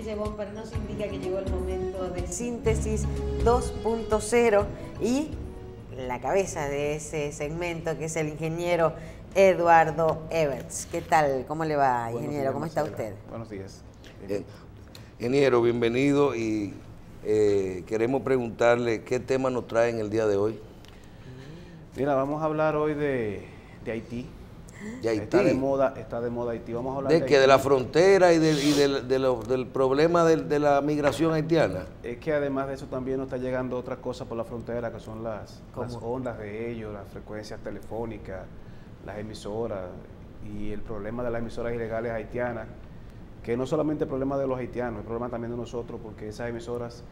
ese bumper nos indica que llegó el momento de Síntesis 2.0 y la cabeza de ese segmento, que es el ingeniero Eduardo Everts. ¿Qué tal? ¿Cómo le va, ingeniero? ¿Cómo está usted? Buenos días. Ingeniero, bienvenido y queremos preguntarle qué tema nos trae en el día de hoy. Mira, vamos a hablar hoy de Haití. ¿De Haití? Está de moda Haití. Vamos a hablar ¿De qué? ¿De la frontera y del problema de la migración haitiana? Es que además de eso también nos está llegando otra cosa por la frontera, que son las ondas de ellos, las frecuencias telefónicas, las emisoras y el problema de las emisoras ilegales haitianas, que no solamente el problema de los haitianos, el problema también de nosotros, porque esas emisoras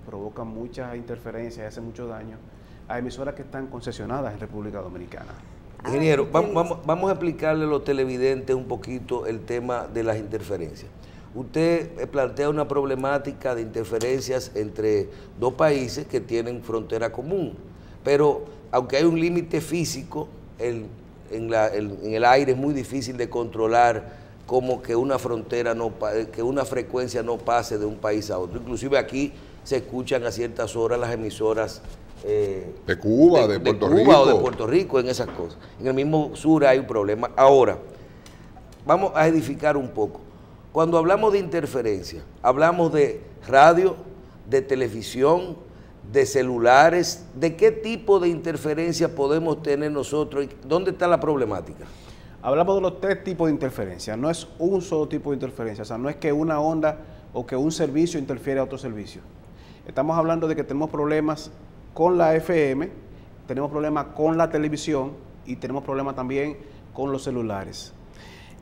provocan muchas interferencias y hacen mucho daño a emisoras que están concesionadas en República Dominicana. Ingeniero, vamos a explicarle a los televidentes un poquito el tema de las interferencias. Usted plantea una problemática de interferencias entre dos países que tienen frontera común, pero aunque hay un límite físico, en el aire es muy difícil de controlar como que una frontera que una frecuencia no pase de un país a otro. Inclusive aquí se escuchan a ciertas horas las emisoras de Cuba, de Puerto Rico. O de Puerto Rico, en esas cosas. En el mismo sur hay un problema. Ahora, vamos a edificar un poco. Cuando hablamos de interferencia, hablamos de radio, de televisión, de celulares. ¿De qué tipo de interferencia podemos tener nosotros? ¿Dónde está la problemática? Hablamos de los tres tipos de interferencia. No es un solo tipo de interferencia. O sea, no es que una onda o que un servicio interfiere a otro servicio. Estamos hablando de que tenemos problemas con la FM, tenemos problemas con la televisión y tenemos problemas también con los celulares.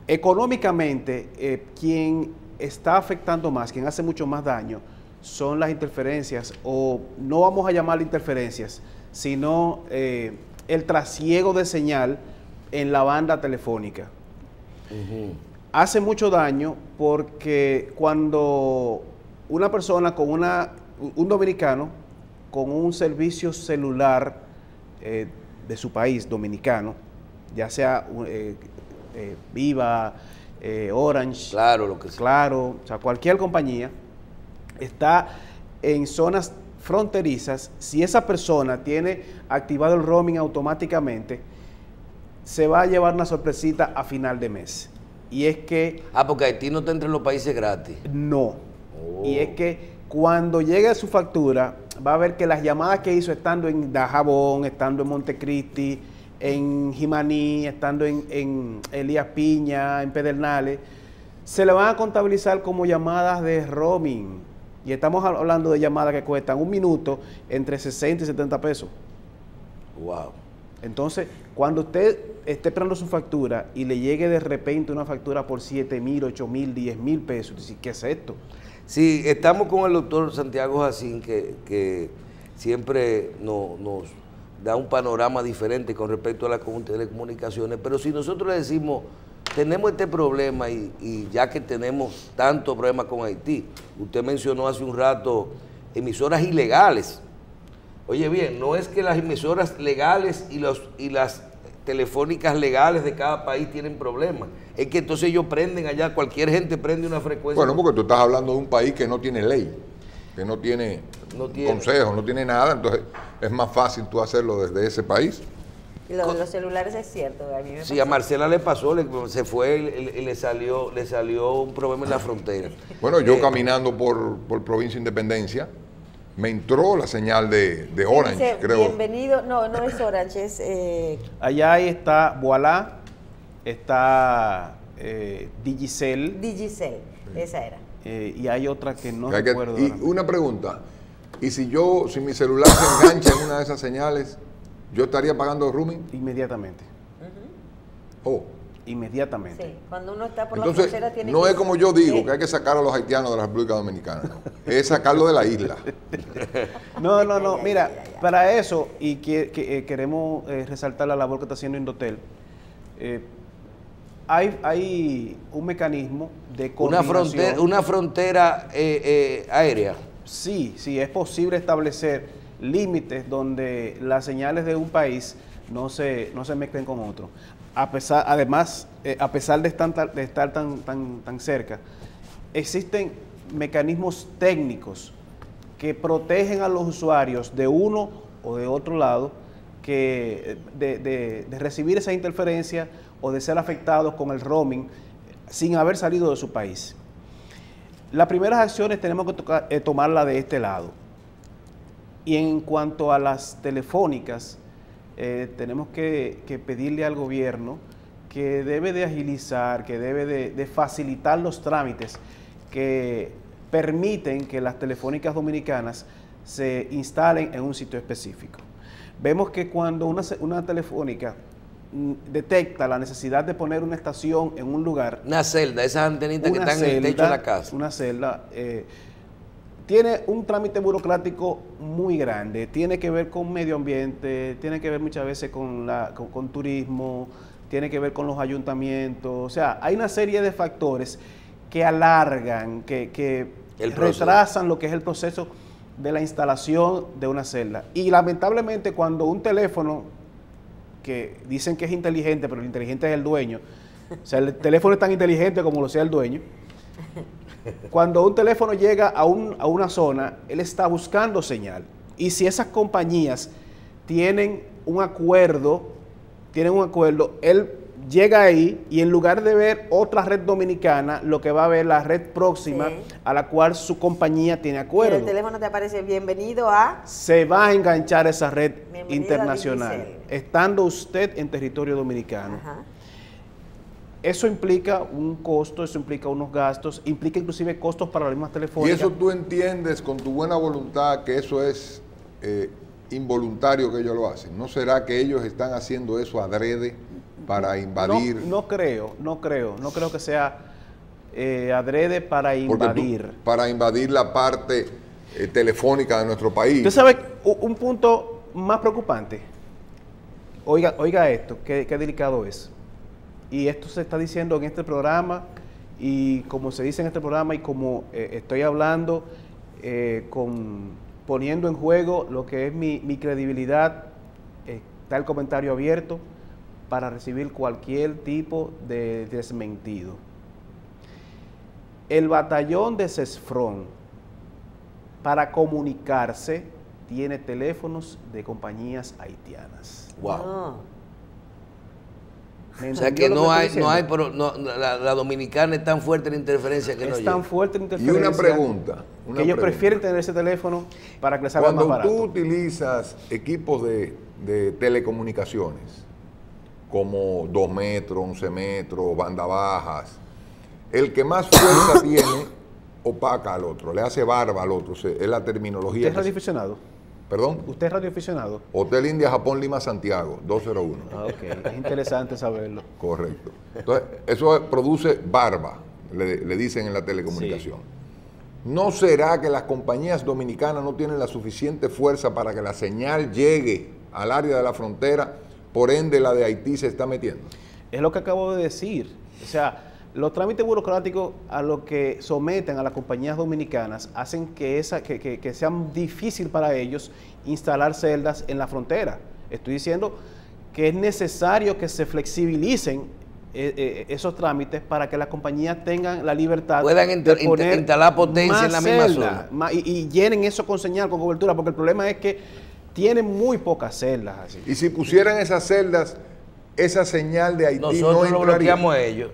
Económicamente, quien está afectando más, quien hace mucho más daño, son las interferencias, o no vamos a llamar interferencias, sino el trasiego de señal en la banda telefónica. Hace mucho daño porque cuando una persona con un dominicano con un servicio celular de su país dominicano, ya sea Viva, Orange, Claro, o sea, cualquier compañía, está en zonas fronterizas. Si esa persona tiene activado el roaming automáticamente, se va a llevar una sorpresita a final de mes. Y es que... porque Haití no está entre los países gratis. No. Y es que cuando llegue a su factura, va a ver que las llamadas que hizo estando en Dajabón, estando en Montecristi, en Jimaní, estando en Elías Piña, en Pedernales, se le van a contabilizar como llamadas de roaming. Y estamos hablando de llamadas que cuestan un minuto entre 60 y 70 pesos. Wow. Entonces, cuando usted esté esperando su factura y le llegue de repente una factura por 7,000, 8,000, 10,000 pesos, dice, ¿qué es esto? Sí, estamos con el doctor Santiago Jacín, que siempre nos da un panorama diferente con respecto a las telecomunicaciones, pero si nosotros le decimos, tenemos este problema y ya que tenemos tanto problema con Haití, usted mencionó hace un rato emisoras ilegales. Oye bien, no es que las emisoras legales y las telefónicas legales de cada país tienen problemas, es que entonces ellos prenden allá, cualquier gente prende una frecuencia. Bueno, porque tú estás hablando de un país que no tiene ley, que no tiene consejo, no tiene nada, entonces es más fácil tú hacerlo desde ese país. Los celulares es cierto, a mí me Sí, a Marcela le pasó, se fue y le salió un problema en la frontera. Bueno, yo caminando por Provincia Independencia, me entró la señal de Orange, dice, creo. Bienvenido, no es Orange, es... Allá ahí está Voilà, está Digicel. Digicel, esa era. Y hay otra que no recuerdo. Y una pregunta, y si mi celular se engancha en una de esas señales, ¿yo estaría pagando roaming? Inmediatamente. Inmediatamente. Sí, cuando uno está por Entonces, la frontera tiene no que... es como yo digo, que hay que sacar a los haitianos de la República Dominicana, no. Es sacarlo de la isla. No, mira, para eso, y queremos resaltar la labor que está haciendo Indotel, hay un mecanismo de coordinación. Una frontera aérea. Sí, es posible establecer límites donde las señales de un país no se mezclen con otro. A pesar de estar tan cerca, existen mecanismos técnicos que protegen a los usuarios de uno o de otro lado de recibir esa interferencia o de ser afectados con el roaming sin haber salido de su país. Las primeras acciones tenemos que tomarlas de este lado. Y en cuanto a las telefónicas, tenemos que pedirle al gobierno que debe de agilizar, que debe de facilitar los trámites que permiten que las telefónicas dominicanas se instalen en un sitio específico. Vemos que cuando una telefónica detecta la necesidad de poner una estación en un lugar... Una celda, esas antenitas que están en el techo de la casa. Una celda, tiene un trámite burocrático muy grande, tiene que ver con medio ambiente, tiene que ver muchas veces con turismo, tiene que ver con los ayuntamientos, o sea, hay una serie de factores que alargan, que retrasan lo que es el proceso de la instalación de una celda. Y lamentablemente cuando un teléfono, que dicen que es inteligente, pero el inteligente es el dueño, o sea, el teléfono es tan inteligente como lo sea el dueño, cuando un teléfono llega a una zona, él está buscando señal. Y si esas compañías tienen un acuerdo, él llega ahí y en lugar de ver otra red dominicana, lo que va a ver la red próxima a la cual su compañía tiene acuerdo. Y el teléfono te aparece bienvenido a... Se va a enganchar esa red Bienvenido internacional, estando usted en territorio dominicano. Ajá. Eso implica un costo, eso implica unos gastos, implica inclusive costos para las mismas telefónicas. Y eso tú entiendes con tu buena voluntad que eso es involuntario que ellos lo hacen. ¿No será que ellos están haciendo eso adrede para invadir? No creo que sea adrede para invadir. Para invadir la parte telefónica de nuestro país. Usted sabe un punto más preocupante. Oiga esto, qué delicado es. Y esto se está diciendo en este programa, y como se dice en este programa, y como estoy hablando, poniendo en juego lo que es mi credibilidad, está el comentario abierto para recibir cualquier tipo de desmentido. El batallón de CESFRON, para comunicarse, tiene teléfonos de compañías haitianas. Wow. Oh. O sea que la dominicana es tan fuerte la interferencia que no llega. Es tan fuerte la interferencia. Y una pregunta. Que ellos prefieren tener ese teléfono para que les salga más barato. Cuando tú utilizas equipos de telecomunicaciones, como 2 metros, 11 metros, banda bajas, el que más fuerza tiene, opaca al otro, le hace barba al otro, es la terminología. ¿Usted es radioaficionado? ¿Perdón? ¿Usted es radioaficionado? Hotel India, Japón, Lima, Santiago, 201. Ah, ok. Es interesante saberlo. Correcto. Entonces, eso produce barba, le dicen en la telecomunicación. Sí. ¿No será que las compañías dominicanas no tienen la suficiente fuerza para que la señal llegue al área de la frontera, por ende la de Haití se está metiendo? Es lo que acabo de decir. O sea, los trámites burocráticos a los que someten a las compañías dominicanas hacen que sea difícil para ellos instalar celdas en la frontera. Estoy diciendo que es necesario que se flexibilicen esos trámites para que las compañías tengan la libertad puedan de instalar potencia en la misma celda, zona. Y llenen eso con señal, con cobertura, porque el problema es que tienen muy pocas celdas. Así. Y si pusieran esas celdas, esa señal de Haití nosotros no entraría. Lo bloqueamos a ellos.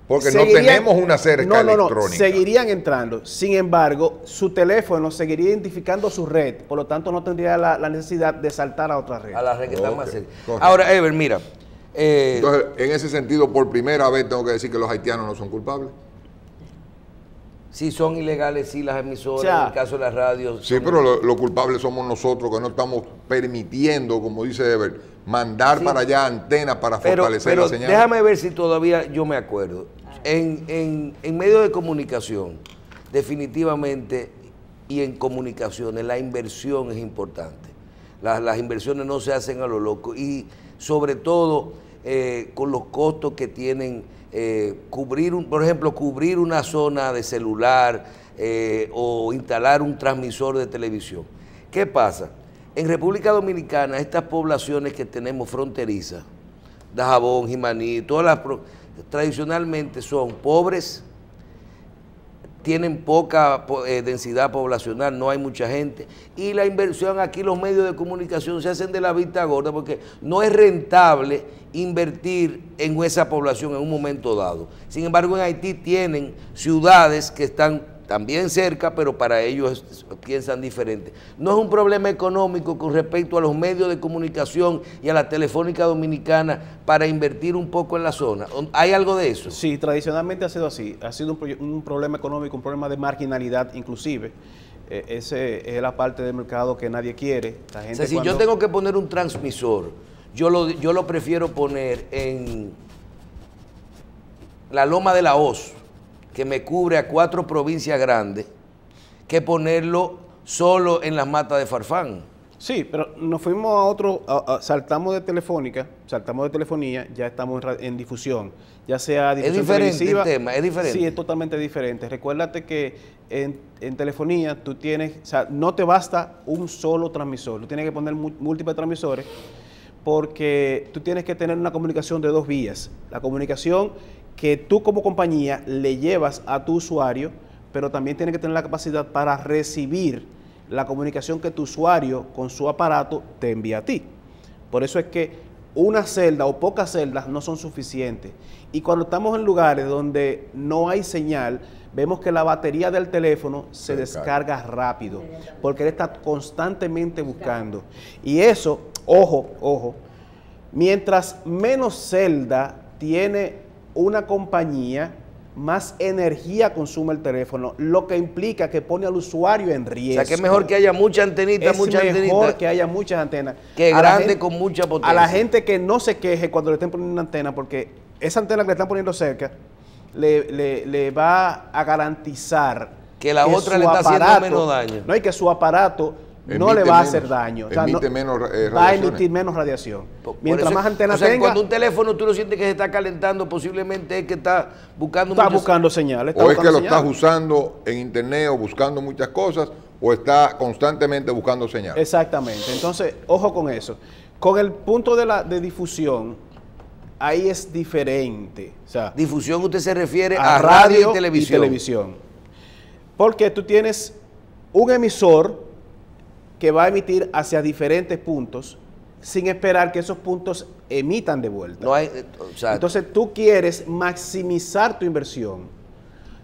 Porque no tenemos una cerca electrónica. Seguirían entrando. Sin embargo, su teléfono seguiría identificando su red. Por lo tanto, no tendría la necesidad de saltar a otra red. A la red que está más cerca. Ahora, Ever, mira. Entonces, en ese sentido, por primera vez tengo que decir que los haitianos no son culpables. Sí, son ilegales, sí, las emisoras, en el caso de las radios. Sí, pero los culpables somos nosotros, que no estamos permitiendo, como dice Ever, mandar para allá antenas para fortalecer la señal. Déjame ver si todavía yo me acuerdo. En medios de comunicación, definitivamente, y en comunicaciones, la inversión es importante. Las inversiones no se hacen a lo loco. Y sobre todo, con los costos que tienen, por ejemplo, cubrir una zona de celular o instalar un transmisor de televisión. ¿Qué pasa? En República Dominicana, estas poblaciones que tenemos fronterizas, Dajabón, Jimaní, todas las tradicionalmente son pobres, tienen poca densidad poblacional, no hay mucha gente. Y la inversión aquí, los medios de comunicación se hacen de la vista gorda porque no es rentable invertir en esa población en un momento dado. Sin embargo, en Haití tienen ciudades que están también cerca, pero para ellos piensan diferente. No es un problema económico con respecto a los medios de comunicación y a la Telefónica Dominicana para invertir un poco en la zona. ¿Hay algo de eso? Sí, tradicionalmente ha sido así. Ha sido un problema económico, un problema de marginalidad inclusive. Ese es la parte del mercado que nadie quiere. La gente, o sea, si yo tengo que poner un transmisor, yo lo prefiero poner en la Loma de la Hoz, que me cubre a 4 provincias grandes, que ponerlo solo en las matas de Farfán. Sí, pero nos fuimos a otro, saltamos de Telefónica, saltamos de telefonía, ya estamos en difusión, ya sea difusión es diferente televisiva. el tema, es diferente. Sí, es totalmente diferente. Recuérdate que en telefonía tú tienes, o sea, no te basta un solo transmisor, tú tienes que poner múltiples transmisores porque tú tienes que tener una comunicación de 2 vías. La comunicación que tú como compañía le llevas a tu usuario, pero también tienes que tener la capacidad para recibir la comunicación que tu usuario con su aparato te envía a ti. Por eso es que una celda o pocas celdas no son suficientes. Y cuando estamos en lugares donde no hay señal, vemos que la batería del teléfono se descarga rápido, porque él está constantemente buscando. Y eso, ojo, mientras menos celda tiene una compañía, más energía consume el teléfono, lo que implica que pone al usuario en riesgo. O sea, que es mejor que haya mucha antenita, es mejor que haya muchas antenas. Que grande con mucha potencia. A la gente que no se queje cuando le estén poniendo una antena, porque esa antena que le están poniendo cerca le va a garantizar que la otra le está haciendo menos daño. No, y que su aparato no le va a hacer daño. O sea, emite menos va a emitir menos radiación. Mientras más antenas tenga. Cuando un teléfono tú lo sientes que se está calentando, posiblemente es que está buscando señales. O es que lo estás usando en internet o buscando muchas cosas, o está constantemente buscando señales. Exactamente. Entonces, ojo con eso. Con el punto de difusión, ahí es diferente. O sea, difusión usted se refiere a radio y televisión. Porque tú tienes un emisor que va a emitir hacia diferentes puntos sin esperar que esos puntos emitan de vuelta. Entonces tú quieres maximizar tu inversión.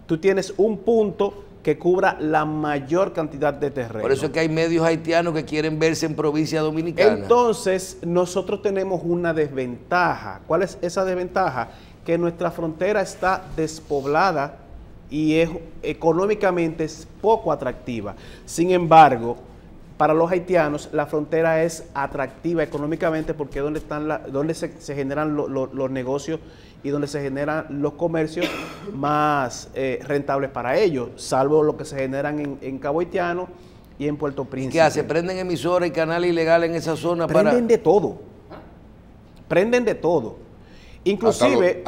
Tú tienes un punto que cubra la mayor cantidad de terreno. Por eso es que hay medios haitianos que quieren verse en provincia dominicana. Entonces nosotros tenemos una desventaja. ¿Cuál es esa desventaja? Que nuestra frontera está despoblada y económicamente es poco atractiva. Sin embargo, para los haitianos la frontera es atractiva económicamente porque es donde se generan los negocios y donde se generan los comercios más rentables para ellos, salvo lo que se generan en Cabo Haitiano y en Puerto Príncipe. ¿Qué hace? ¿Prenden emisoras y canales ilegales en esa zona? Prenden de todo. Prenden de todo. Inclusive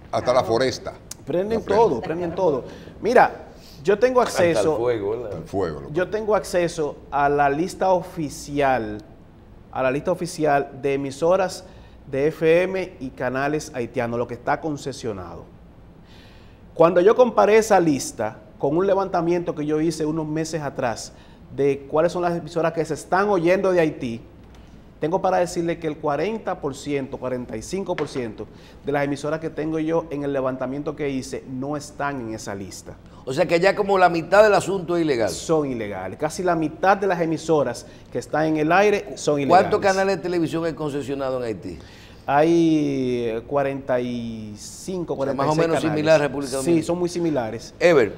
hasta la foresta. Prenden todo. Mira, yo tengo acceso. El fuego. Yo tengo acceso a la lista oficial, de emisoras de FM y canales haitianos, lo que está concesionado. Cuando yo comparé esa lista con un levantamiento que yo hice unos meses atrás de cuáles son las emisoras que se están oyendo de Haití, tengo para decirle que el 40%, 45% de las emisoras que tengo yo en el levantamiento que hice no están en esa lista. O sea que ya como la mitad del asunto es ilegal. Son ilegales. Casi la mitad de las emisoras que están en el aire son ilegales. ¿Cuántos canales de televisión hay concesionados en Haití? Hay 45, 46 más o menos canales. Similar a República Dominicana. Sí, son muy similares. Ever,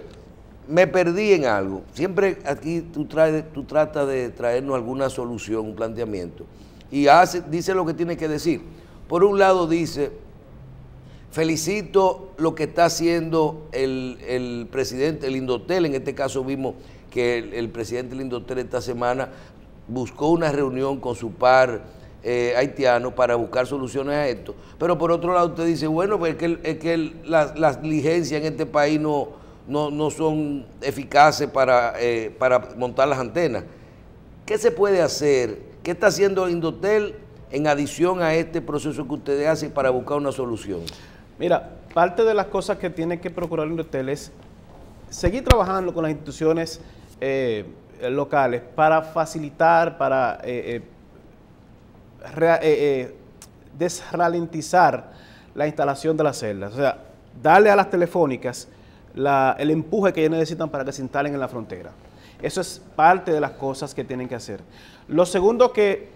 me perdí en algo. Siempre aquí tú tratas de traernos alguna solución, un planteamiento. Y dice lo que tiene que decir. Por un lado dice, felicito lo que está haciendo el presidente, el Indotel. En este caso vimos que el presidente del Indotel esta semana buscó una reunión con su par haitiano para buscar soluciones a esto. Pero por otro lado usted dice, bueno, pues es que las diligencias en este país no son eficaces para montar las antenas. ¿Qué se puede hacer? ¿Qué está haciendo el Indotel en adición a este proceso que ustedes hacen para buscar una solución? Mira, parte de las cosas que tiene que procurar el Indotel es seguir trabajando con las instituciones locales para facilitar, para desralentizar la instalación de las celdas. O sea, darle a las telefónicas el empuje que ellos necesitan para que se instalen en la frontera. Eso es parte de las cosas que tienen que hacer. Lo segundo que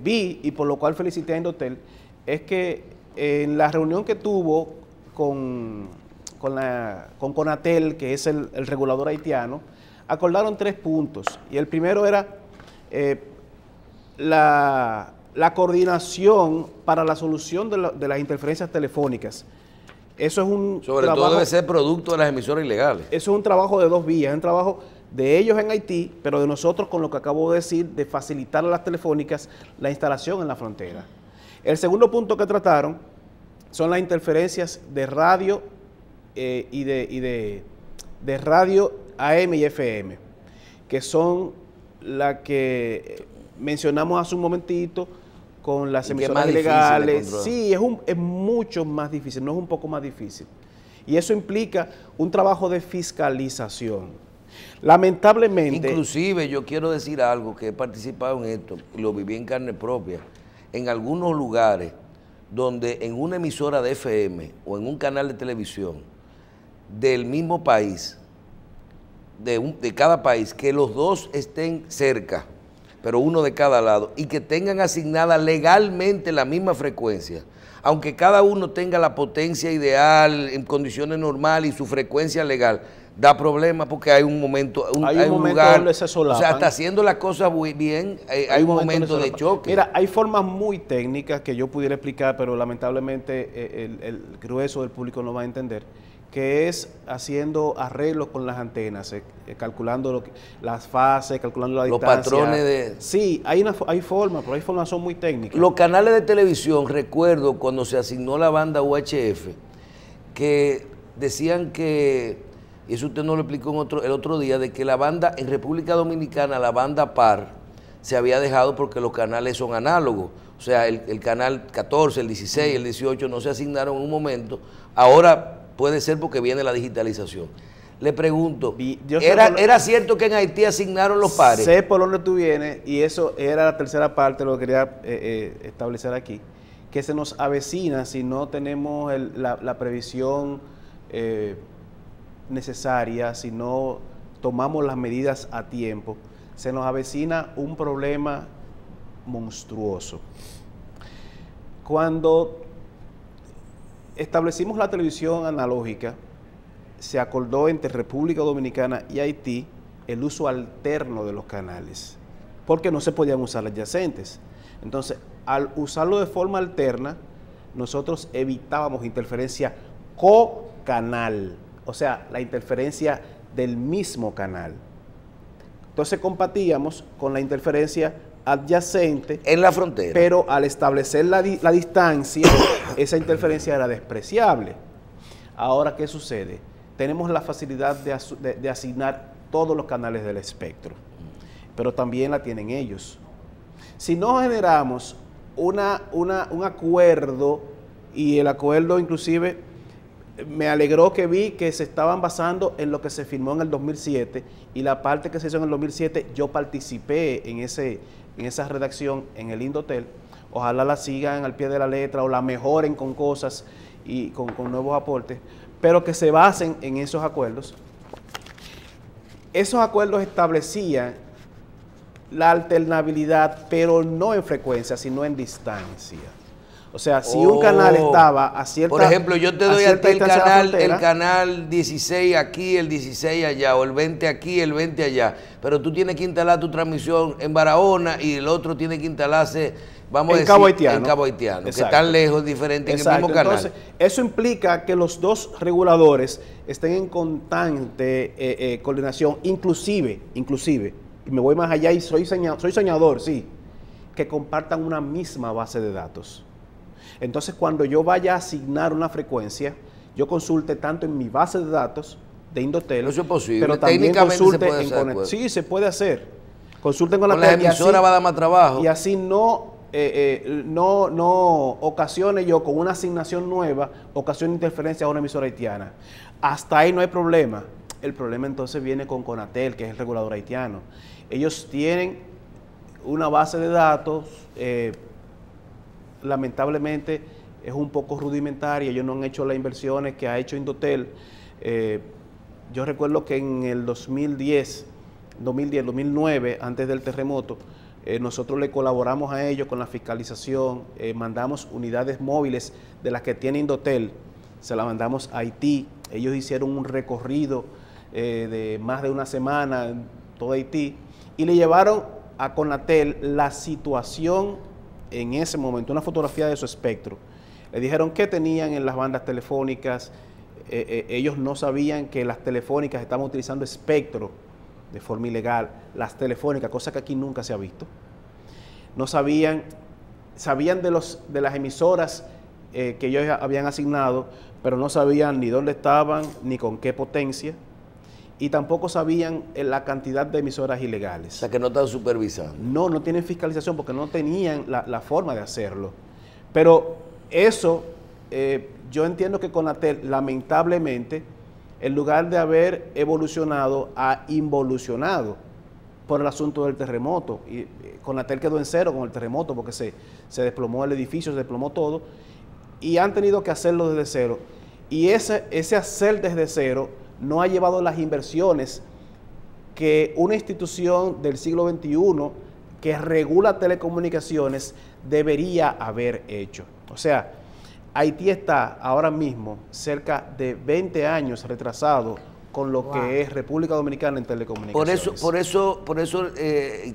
vi, y por lo cual felicité a Indotel, es que en la reunión que tuvo con Conatel, que es el regulador haitiano, acordaron 3 puntos. Y el primero era la coordinación para la solución de las interferencias telefónicas. Eso es un Sobre todo debe ser producto de las emisoras ilegales. Eso es un trabajo de 2 vías, es un trabajo de ellos en Haití, pero de nosotros con lo que acabo de decir, de facilitar a las telefónicas la instalación en la frontera. El segundo punto que trataron son las interferencias de radio y de radio AM y FM, que son las que mencionamos hace un momentito con las emisoras ilegales. Sí, es mucho más difícil, no es un poco más difícil. Y eso implica un trabajo de fiscalización. Lamentablemente... Inclusive yo quiero decir algo, que he participado en esto, y lo viví en carne propia, en algunos lugares donde en una emisora de FM o en un canal de televisión del mismo país, de cada país, que los dos estén cerca, pero uno de cada lado, y que tengan asignada legalmente la misma frecuencia, aunque cada uno tenga la potencia ideal en condiciones normales y su frecuencia legal, da problemas porque hay un momento, hay un lugar donde se solapan. O sea, hasta haciendo las cosas muy bien, hay un momento de choque. Mira, hay formas muy técnicas que yo pudiera explicar, pero lamentablemente el grueso del público no va a entender, que es haciendo arreglos con las antenas, calculando las fases, calculando la distancia. Los patrones de... Sí, hay formas, pero hay formas son muy técnicas. Los canales de televisión, recuerdo cuando se asignó la banda UHF, que decían que, y eso usted nos lo explicó el otro día, de que la banda, en República Dominicana, la banda par, se había dejado porque los canales son análogos. O sea, el canal 14, el 16, el 18 no se asignaron en un momento. Ahora puede ser porque viene la digitalización. Le pregunto, ¿era cierto que en Haití asignaron los pares? Sé por dónde tú vienes, y eso era la tercera parte, lo que quería establecer aquí, que se nos avecina si no tenemos la previsión necesaria, si no tomamos las medidas a tiempo, se nos avecina un problema monstruoso. Cuando establecimos la televisión analógica, se acordó entre República Dominicana y Haití el uso alterno de los canales, porque no se podían usar adyacentes. Entonces, al usarlo de forma alterna, nosotros evitábamos interferencia co-canal, o sea, la interferencia del mismo canal. Entonces combatíamos con la interferencia adyacente en la frontera, pero al establecer la distancia, esa interferencia era despreciable. Ahora, ¿qué sucede? Tenemos la facilidad de asignar todos los canales del espectro, pero también la tienen ellos. Si no generamos un acuerdo, y el acuerdo inclusive me alegró que vi que se estaban basando en lo que se firmó en el 2007, y la parte que se hizo en el 2007, yo participé en esa redacción en el Indotel. Ojalá la sigan al pie de la letra o la mejoren con cosas y con nuevos aportes, pero que se basen en esos acuerdos. Esos acuerdos establecían la alternabilidad, pero no en frecuencia, sino en distancia. O sea, si un canal estaba a cierta... Por ejemplo, yo te doy a ti el canal 16 aquí, el 16 allá, o el 20 aquí, el 20 allá, pero tú tienes que instalar tu transmisión en Barahona y el otro tiene que instalarse, vamos a decir, en Cabo Haitiano, que están lejos, diferentes, en el mismo canal. Entonces, eso implica que los dos reguladores estén en constante coordinación, inclusive, y me voy más allá y soy soñador, sí, que compartan una misma base de datos. Entonces, cuando yo vaya a asignar una frecuencia, yo consulte tanto en mi base de datos de Indotel, eso es posible, pero también consulte en Conet. Sí, se puede hacer. Consulten con la emisora, va a dar más trabajo. Y así no ocasione yo con una asignación nueva, ocasione interferencia a una emisora haitiana. Hasta ahí no hay problema. el problema entonces viene con Conatel, que es el regulador haitiano. Ellos tienen una base de datos, lamentablemente es un poco rudimentaria, ellos no han hecho las inversiones que ha hecho Indotel. Yo recuerdo que en el 2009, antes del terremoto, nosotros le colaboramos a ellos con la fiscalización, mandamos unidades móviles de las que tiene Indotel, se las mandamos a Haití. Ellos hicieron un recorrido de más de una semana en todo Haití y le llevaron a Conatel la situación en ese momento, una fotografía de su espectro. Le dijeron qué tenían en las bandas telefónicas. Ellos no sabían que las telefónicas estaban utilizando espectro de forma ilegal, las telefónicas, cosa que aquí nunca se ha visto. No sabían de las emisoras que ellos habían asignado, pero no sabían ni dónde estaban, ni con qué potencia, y tampoco sabían la cantidad de emisoras ilegales. O sea, que no están supervisados. No tienen fiscalización porque no tenían la forma de hacerlo. Pero eso, yo entiendo que Conatel, lamentablemente, en lugar de haber evolucionado, ha involucionado por el asunto del terremoto. Y Conatel quedó en cero con el terremoto porque se desplomó el edificio, se desplomó todo, y han tenido que hacerlo desde cero. Y ese hacer desde cero no ha llevado las inversiones que una institución del siglo XXI que regula telecomunicaciones debería haber hecho. O sea, Haití está ahora mismo cerca de 20 años retrasado con lo que es República Dominicana en telecomunicaciones. Por eso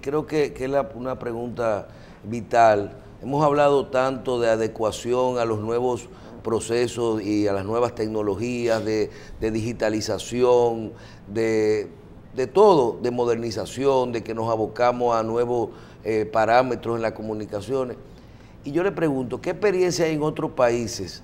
creo que es una pregunta vital. Hemos hablado tanto de adecuación a los nuevos procesos y a las nuevas tecnologías, de digitalización, de todo, de modernización, de que nos abocamos a nuevos parámetros en las comunicaciones. Y yo le pregunto, ¿qué experiencia hay en otros países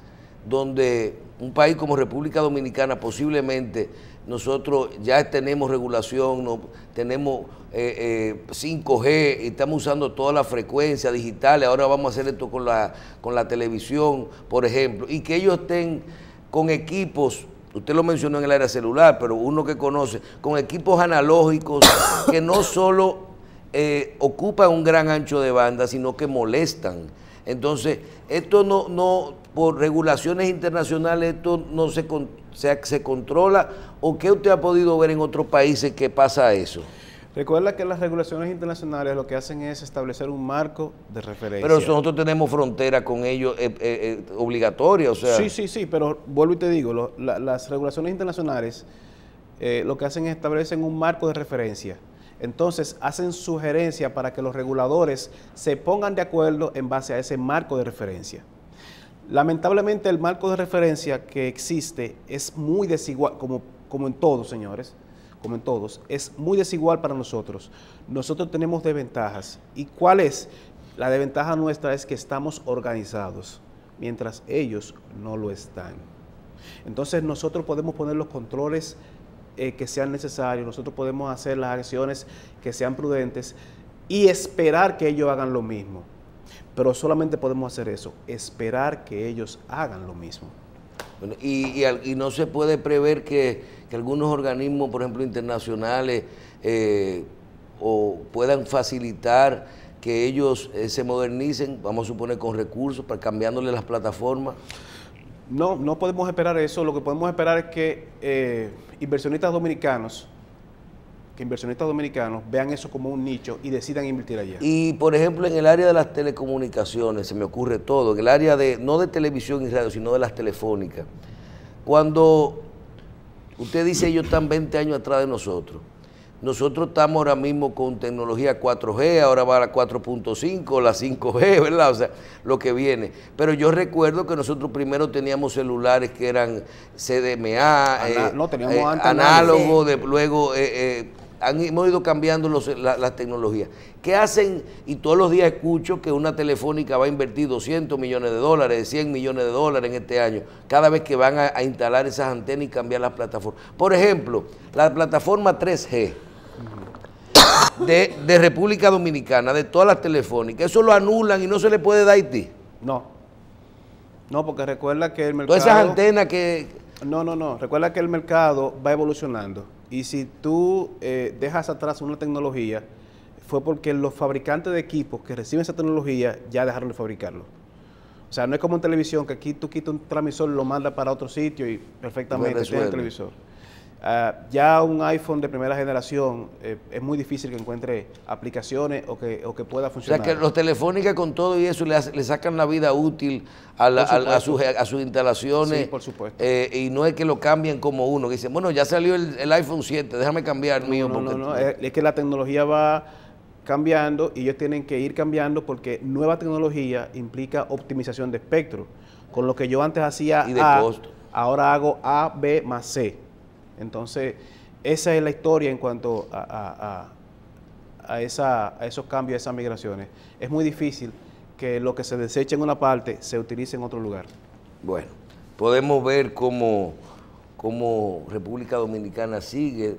donde un país como República Dominicana posiblemente nosotros ya tenemos regulación, tenemos 5G y estamos usando todas las frecuencias digitales, ahora vamos a hacer esto con la televisión, por ejemplo, y que ellos estén con equipos, usted lo mencionó en el área celular, pero uno que conoce, con equipos analógicos que no solo ocupan un gran ancho de banda, sino que molestan? Entonces, esto no por regulaciones internacionales, esto no se controla, ¿o qué usted ha podido ver en otros países que pasa eso? Recuerda que las regulaciones internacionales lo que hacen es establecer un marco de referencia. Pero nosotros tenemos frontera con ellos obligatoria, o sea... Sí, pero vuelvo y te digo, las regulaciones internacionales lo que hacen es establecen un marco de referencia. Entonces hacen sugerencias para que los reguladores se pongan de acuerdo en base a ese marco de referencia. Lamentablemente el marco de referencia que existe es muy desigual, como en todos, señores, como en todos, es muy desigual para nosotros. Nosotros tenemos desventajas. ¿Y cuál es? La desventaja nuestra es que estamos organizados, mientras ellos no lo están. Entonces nosotros podemos poner los controles que sean necesarios, nosotros podemos hacer las acciones que sean prudentes y esperar que ellos hagan lo mismo. Pero solamente podemos hacer eso, esperar que ellos hagan lo mismo. Bueno, y no se puede prever que algunos organismos, por ejemplo, internacionales, o puedan facilitar que ellos se modernicen, vamos a suponer con recursos, para cambiándole las plataformas. No podemos esperar eso. Lo que podemos esperar es que inversionistas dominicanos vean eso como un nicho y decidan invertir allá. Y, por ejemplo, en el área de las telecomunicaciones, se me ocurre todo, en el área no de televisión y radio, sino de las telefónicas. Cuando usted dice ellos están 20 años atrás de nosotros estamos ahora mismo con tecnología 4G, ahora va a la 4.5, la 5G, ¿verdad? O sea, lo que viene. Pero yo recuerdo que nosotros primero teníamos celulares que eran CDMA, análogos, luego hemos ido cambiando las tecnologías. ¿Qué hacen? Y todos los días escucho que una telefónica va a invertir $200 millones, $100 millones en este año, cada vez que van a instalar esas antenas y cambiar las plataformas. Por ejemplo, la plataforma 3G de República Dominicana, de todas las telefónicas, eso lo anulan y no se le puede dar a Haití. No, porque recuerda que el mercado... Todas esas antenas que No. Recuerda que el mercado va evolucionando. Y si tú dejas atrás una tecnología, fue porque los fabricantes de equipos que reciben esa tecnología ya dejaron de fabricarlo. O sea, no es como en televisión, que aquí tú quitas un transmisor, lo mandas para otro sitio y perfectamente tiene el televisor. Ya un iPhone de primera generación es muy difícil que encuentre aplicaciones o que pueda funcionar. O sea, que los Telefónica con todo y eso le sacan la vida útil a sus instalaciones. Sí, por supuesto. Y no es que lo cambien como uno, que dicen, bueno, ya salió el iPhone 7, déjame cambiar el mío. No, es que la tecnología va cambiando y ellos tienen que ir cambiando porque nueva tecnología implica optimización de espectro. Con lo que yo antes hacía y de A, costo. Ahora hago A, B más C. Entonces, esa es la historia en cuanto a esos cambios, a esas migraciones. Es muy difícil que lo que se desecha en una parte se utilice en otro lugar. Bueno, podemos ver cómo República Dominicana sigue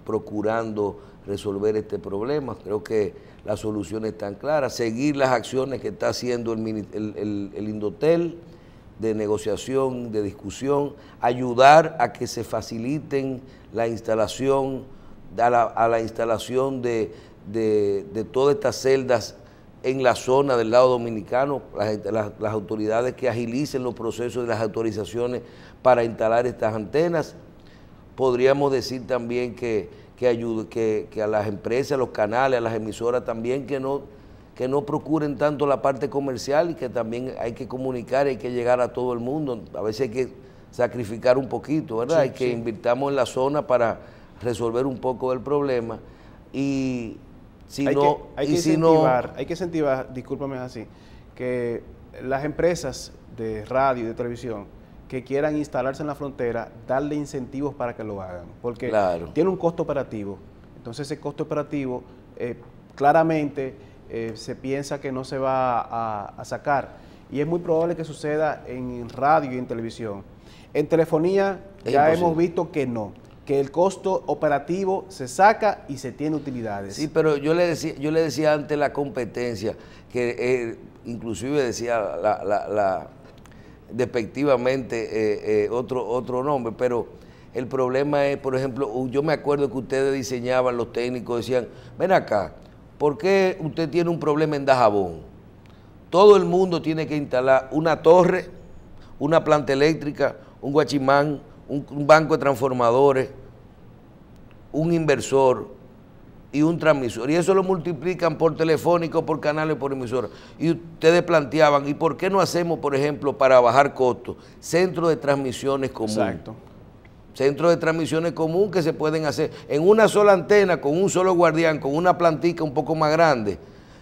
procurando resolver este problema. Creo que las soluciones están claras. Seguir las acciones que está haciendo el Indotel de negociación, de discusión, ayudar a que se faciliten la instalación, a la instalación de todas estas celdas en la zona del lado dominicano, las autoridades que agilicen los procesos de las autorizaciones para instalar estas antenas. Podríamos decir también que a las empresas, a los canales, a las emisoras también que no procuren tanto la parte comercial y que también hay que comunicar, hay que llegar a todo el mundo. A veces hay que sacrificar un poquito, ¿verdad? Hay que invirtamos en la zona para resolver un poco del problema. Y si hay que incentivar, discúlpame así, que las empresas de radio y de televisión que quieran instalarse en la frontera, darle incentivos para que lo hagan, porque tiene un costo operativo. Entonces ese costo operativo claramente se piensa que no se va a sacar, y es muy probable que suceda en radio y en televisión. En telefonía ya hemos visto que no, que el costo operativo se saca y se tiene utilidades. Sí, pero yo le decía antes la competencia, que inclusive decía despectivamente otro nombre, pero el problema es, por ejemplo, yo me acuerdo que ustedes diseñaban, los técnicos decían, ven acá, ¿por qué usted tiene un problema en Dajabón? Todo el mundo tiene que instalar una torre, una planta eléctrica, un guachimán, un banco de transformadores, un inversor y un transmisor. Y eso lo multiplican por telefónico, por canales, por emisoras. Y ustedes planteaban, ¿y por qué no hacemos, por ejemplo, para bajar costos, centros de transmisiones comunes? Exacto. Centros de transmisiones comunes que se pueden hacer en una sola antena, con un solo guardián, con una plantica un poco más grande.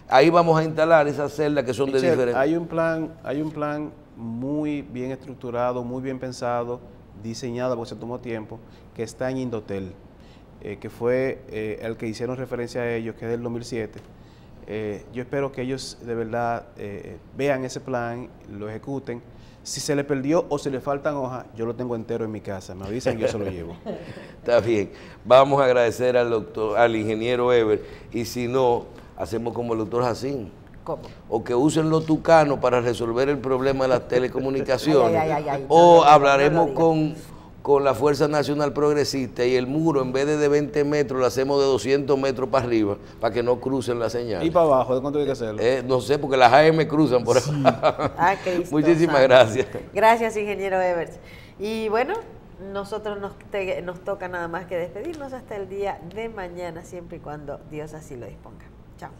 Ahí vamos a instalar esas celdas que son de diferentes. Hay un plan muy bien estructurado, muy bien pensado, diseñado, porque se tomó tiempo, que está en Indotel, que fue el que hicieron referencia a ellos, que es del 2007. Yo espero que ellos de verdad vean ese plan, lo ejecuten. Si se le perdió o se le faltan hojas, yo lo tengo entero en mi casa, me avisan y yo se lo llevo. Está bien, vamos a agradecer al ingeniero Ever, y si no, hacemos como el doctor Jacín. ¿Cómo? O que usen los tucanos para resolver el problema de las telecomunicaciones. O hablaremos con la Fuerza Nacional Progresista, y el muro, en vez de 20 metros, lo hacemos de 200 metros para arriba, para que no crucen la señal. ¿Y para abajo? ¿De cuánto hay que hacerlo? No sé, porque las AM cruzan por ahí. Muchísimas gracias. Gracias, ingeniero Evers. Y bueno, nosotros nos toca nada más que despedirnos hasta el día de mañana, siempre y cuando Dios así lo disponga. Chao.